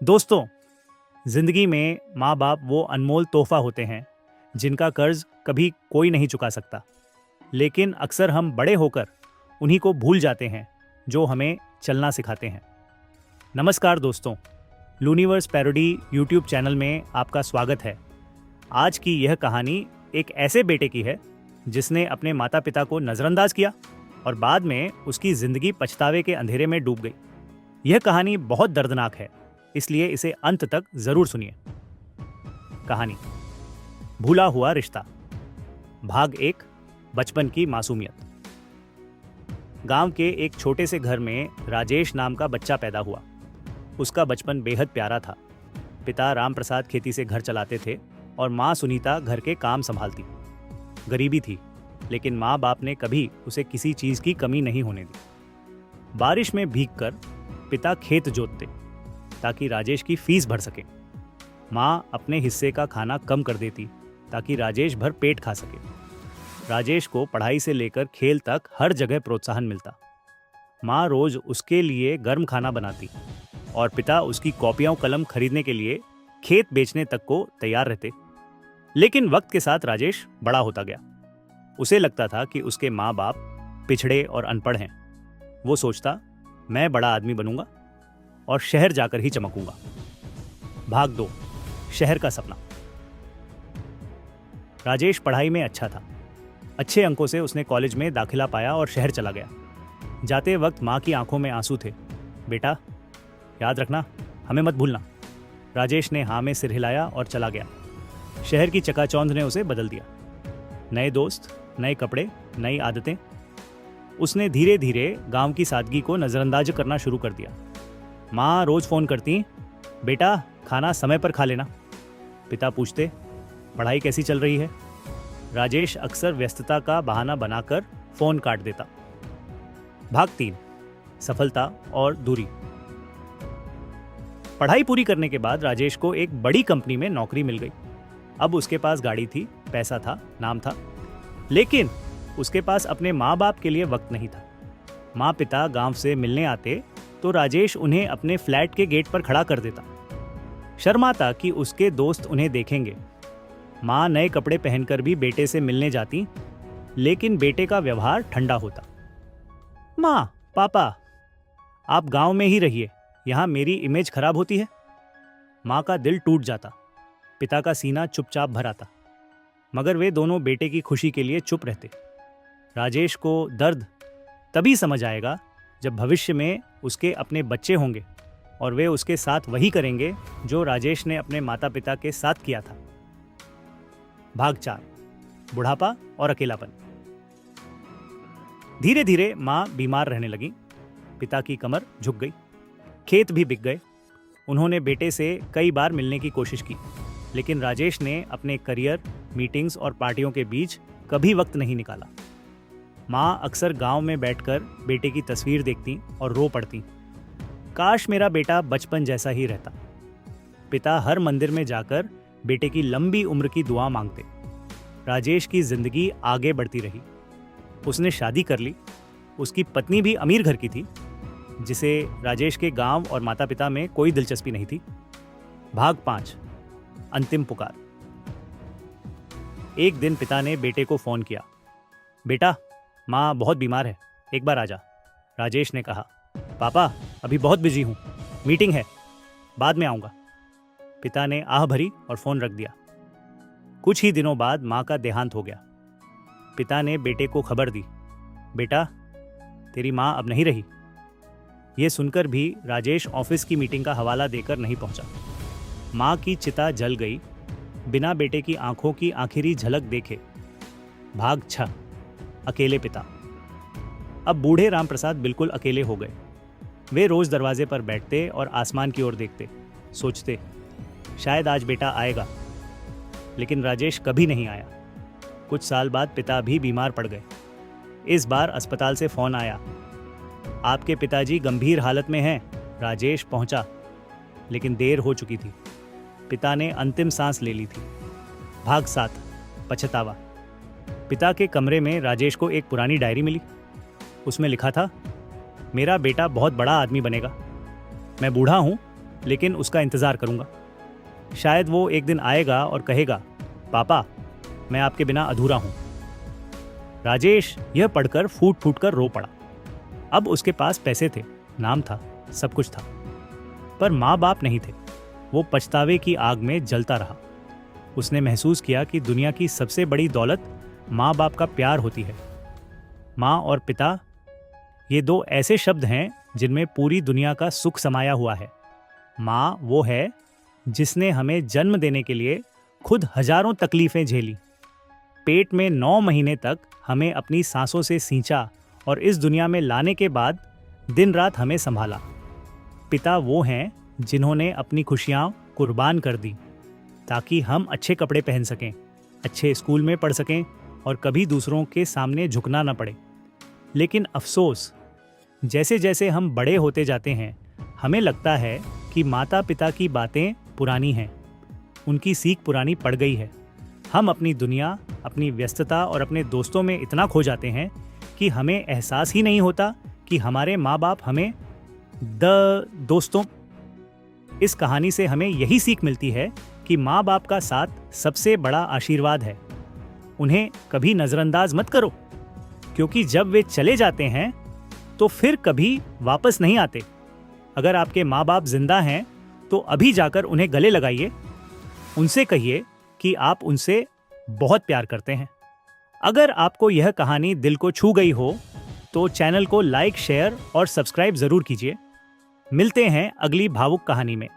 दोस्तों, जिंदगी में माँ बाप वो अनमोल तोहफा होते हैं जिनका कर्ज कभी कोई नहीं चुका सकता। लेकिन अक्सर हम बड़े होकर उन्हीं को भूल जाते हैं जो हमें चलना सिखाते हैं। नमस्कार दोस्तों, लूनिवर्स पैरोडी यूट्यूब चैनल में आपका स्वागत है। आज की यह कहानी एक ऐसे बेटे की है जिसने अपने माता पिता को नज़रअंदाज किया और बाद में उसकी जिंदगी पछतावे के अंधेरे में डूब गई। यह कहानी बहुत दर्दनाक है, इसलिए इसे अंत तक जरूर सुनिए। कहानी भूला हुआ रिश्ता, भाग 1, बचपन की मासूमियत। गांव के एक छोटे से घर में राजेश नाम का बच्चा पैदा हुआ। उसका बचपन बेहद प्यारा था। पिता राम प्रसाद खेती से घर चलाते थे और माँ सुनीता घर के काम संभालती। गरीबी थी, लेकिन माँ बाप ने कभी उसे किसी चीज की कमी नहीं होने दी। बारिश में भीगकर पिता खेत जोतते ताकि राजेश की फीस भर सके। माँ अपने हिस्से का खाना कम कर देती ताकि राजेश भर पेट खा सके। राजेश को पढ़ाई से लेकर खेल तक हर जगह प्रोत्साहन मिलता। माँ रोज उसके लिए गर्म खाना बनाती और पिता उसकी कॉपियाँ कलम खरीदने के लिए खेत बेचने तक को तैयार रहते। लेकिन वक्त के साथ राजेश बड़ा होता गया। उसे लगता था कि उसके माँ बाप पिछड़े और अनपढ़ हैं। वो सोचता, मैं बड़ा आदमी बनूंगा और शहर जाकर ही चमकूंगा। भाग 2, शहर का सपना। राजेश पढ़ाई में अच्छा था। अच्छे अंकों से उसने कॉलेज में दाखिला पाया और शहर चला गया। जाते वक्त माँ की आंखों में आंसू थे। बेटा, याद रखना, हमें मत भूलना। राजेश ने हाँ में सिर हिलाया और चला गया। शहर की चकाचौंध ने उसे बदल दिया। नए दोस्त, नए कपड़े, नई आदतें। उसने धीरे धीरे गांव की सादगी को नज़रअंदाज करना शुरू कर दिया। माँ रोज फोन करती, बेटा खाना समय पर खा लेना। पिता पूछते, पढ़ाई कैसी चल रही है। राजेश अक्सर व्यस्तता का बहाना बनाकर फोन काट देता। भाग 3, सफलता और दूरी। पढ़ाई पूरी करने के बाद राजेश को एक बड़ी कंपनी में नौकरी मिल गई। अब उसके पास गाड़ी थी, पैसा था, नाम था, लेकिन उसके पास अपने माँ बाप के लिए वक्त नहीं था। माँ पिता गांव से मिलने आते तो राजेश उन्हें अपने फ्लैट के गेट पर खड़ा कर देता। शर्माता कि उसके दोस्त उन्हें देखेंगे। माँ नए कपड़े पहनकर भी बेटे से मिलने जाती, लेकिन बेटे का व्यवहार ठंडा होता। माँ, पापा, आप गांव में ही रहिए, यहाँ मेरी इमेज खराब होती है। माँ का दिल टूट जाता। पिता का सीना चुपचाप भर आता, मगर वे दोनों बेटे की खुशी के लिए चुप रहते। राजेश को दर्द तभी समझ आएगा जब भविष्य में उसके अपने बच्चे होंगे और वे उसके साथ वही करेंगे जो राजेश ने अपने माता पिता के साथ किया था। भाग 4, बुढ़ापा और अकेलापन। धीरे धीरे माँ बीमार रहने लगी। पिता की कमर झुक गई, खेत भी बिक गए। उन्होंने बेटे से कई बार मिलने की कोशिश की, लेकिन राजेश ने अपने करियर, मीटिंग्स और पार्टियों के बीच कभी वक्त नहीं निकाला। माँ अक्सर गांव में बैठकर बेटे की तस्वीर देखती और रो पड़ती, काश मेरा बेटा बचपन जैसा ही रहता। पिता हर मंदिर में जाकर बेटे की लंबी उम्र की दुआ मांगते। राजेश की जिंदगी आगे बढ़ती रही। उसने शादी कर ली। उसकी पत्नी भी अमीर घर की थी, जिसे राजेश के गांव और माता पिता में कोई दिलचस्पी नहीं थी। भाग 5, अंतिम पुकार। एक दिन पिता ने बेटे को फोन किया। बेटा, माँ बहुत बीमार है, एक बार आजा। राजेश ने कहा, पापा अभी बहुत बिजी हूँ, मीटिंग है, बाद में आऊँगा। पिता ने आह भरी और फोन रख दिया। कुछ ही दिनों बाद माँ का देहांत हो गया। पिता ने बेटे को खबर दी, बेटा तेरी माँ अब नहीं रही। ये सुनकर भी राजेश ऑफिस की मीटिंग का हवाला देकर नहीं पहुंचा। माँ की चिता जल गई, बिना बेटे की आंखों की आखिरी झलक देखे। भाग 6, अकेले पिता। अब बूढ़े राम प्रसाद बिल्कुल अकेले हो गए। वे रोज दरवाजे पर बैठते और आसमान की ओर देखते, सोचते, शायद आज बेटा आएगा। लेकिन राजेश कभी नहीं आया। कुछ साल बाद पिता भी बीमार पड़ गए। इस बार अस्पताल से फोन आया, आपके पिताजी गंभीर हालत में हैं। राजेश पहुंचा, लेकिन देर हो चुकी थी। पिता ने अंतिम सांस ले ली थी। भाग 7, पछतावा। पिता के कमरे में राजेश को एक पुरानी डायरी मिली। उसमें लिखा था, मेरा बेटा बहुत बड़ा आदमी बनेगा। मैं बूढ़ा हूँ, लेकिन उसका इंतज़ार करूँगा। शायद वो एक दिन आएगा और कहेगा, पापा मैं आपके बिना अधूरा हूँ। राजेश यह पढ़कर फूट फूट कर रो पड़ा। अब उसके पास पैसे थे, नाम था, सब कुछ था, पर माँ बाप नहीं थे। वो पछतावे की आग में जलता रहा। उसने महसूस किया कि दुनिया की सबसे बड़ी दौलत माँ बाप का प्यार होती है। माँ और पिता, ये दो ऐसे शब्द हैं जिनमें पूरी दुनिया का सुख समाया हुआ है। माँ वो है जिसने हमें जन्म देने के लिए खुद हजारों तकलीफें झेली, पेट में 9 महीने तक हमें अपनी सांसों से सींचा और इस दुनिया में लाने के बाद दिन रात हमें संभाला। पिता वो हैं जिन्होंने अपनी खुशियाँ कुर्बान कर दी ताकि हम अच्छे कपड़े पहन सकें, अच्छे स्कूल में पढ़ सकें और कभी दूसरों के सामने झुकना न पड़े। लेकिन अफसोस, जैसे जैसे हम बड़े होते जाते हैं हमें लगता है कि माता पिता की बातें पुरानी हैं, उनकी सीख पुरानी पड़ गई है। हम अपनी दुनिया, अपनी व्यस्तता और अपने दोस्तों में इतना खो जाते हैं कि हमें एहसास ही नहीं होता कि हमारे माँ बाप हमें दोस्तों। इस कहानी से हमें यही सीख मिलती है कि माँ बाप का साथ सबसे बड़ा आशीर्वाद है। उन्हें कभी नज़रअंदाज मत करो, क्योंकि जब वे चले जाते हैं तो फिर कभी वापस नहीं आते। अगर आपके माँ बाप जिंदा हैं तो अभी जाकर उन्हें गले लगाइए, उनसे कहिए कि आप उनसे बहुत प्यार करते हैं। अगर आपको यह कहानी दिल को छू गई हो तो चैनल को लाइक, शेयर और सब्सक्राइब जरूर कीजिए। मिलते हैं अगली भावुक कहानी में।